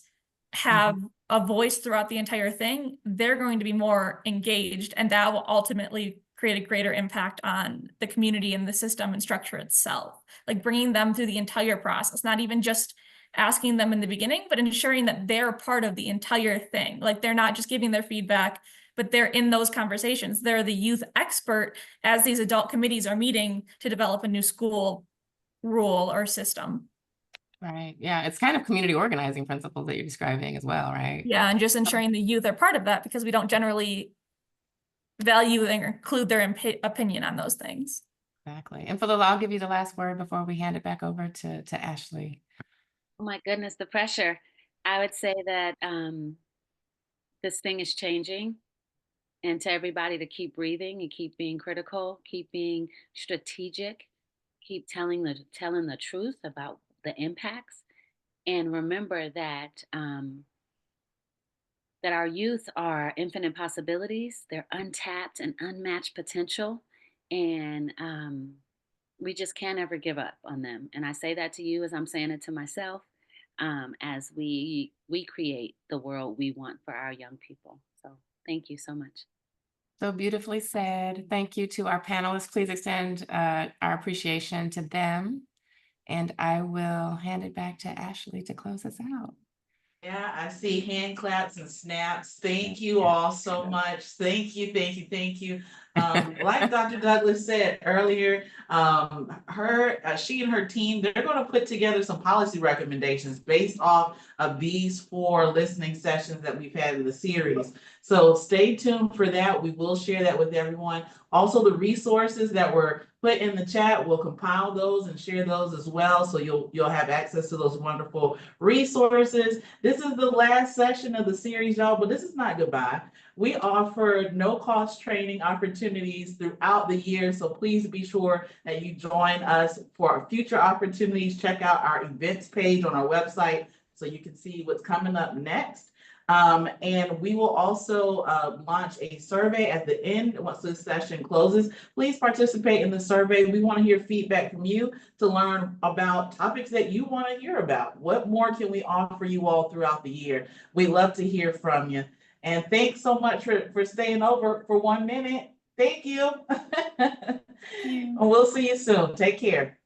have a voice throughout the entire thing. They're going to be more engaged, and that will ultimately create a greater impact on the community and the system and structure itself. Like bringing them through the entire process, not even just asking them in the beginning, but ensuring that they're part of the entire thing. Like they're not just giving their feedback, but they're in those conversations. They're the youth expert as these adult committees are meeting to develop a new school rule or system. Right. Yeah. It's kind of community organizing principles that you're describing as well, right? Yeah. And just ensuring the youth are part of that, because we don't generally value and include their opinion on those things. Exactly. And Philila, I'll give you the last word before we hand it back over to Ashley. Oh my goodness, the pressure. I would say that this thing is changing, and to everybody to keep breathing and keep being critical, keep being strategic, keep telling the truth about the impacts, and remember that that our youth are infinite possibilities. They're untapped and unmatched potential, and we just can't ever give up on them. And I say that to you as I'm saying it to myself, as we create the world we want for our young people. So thank you so much. So beautifully said. Thank you to our panelists. Please extend our appreciation to them. And I will hand it back to Ashley to close us out. Yeah, I see hand claps and snaps. Thank you all so much. Thank you, thank you, thank you. Like Dr. Douglas said earlier, she and her team, they're going to put together some policy recommendations based off of these 4 listening sessions that we've had in the series. So stay tuned for that. We will share that with everyone. Also, the resources that were put in the chat, we'll compile those and share those as well. So you'll have access to those wonderful resources. This is the last session of the series, y'all, but this is not goodbye. We offer no-cost training opportunities throughout the year, so please be sure that you join us for future opportunities. Check out our events page on our website so you can see what's coming up next. And we will also launch a survey at the end once this session closes. Please participate in the survey. We want to hear feedback from you to learn about topics that you want to hear about. What more can we offer you all throughout the year? We'd love to hear from you. And thanks so much for staying over for 1 minute. Thank you. Thank you. We'll see you soon. Take care.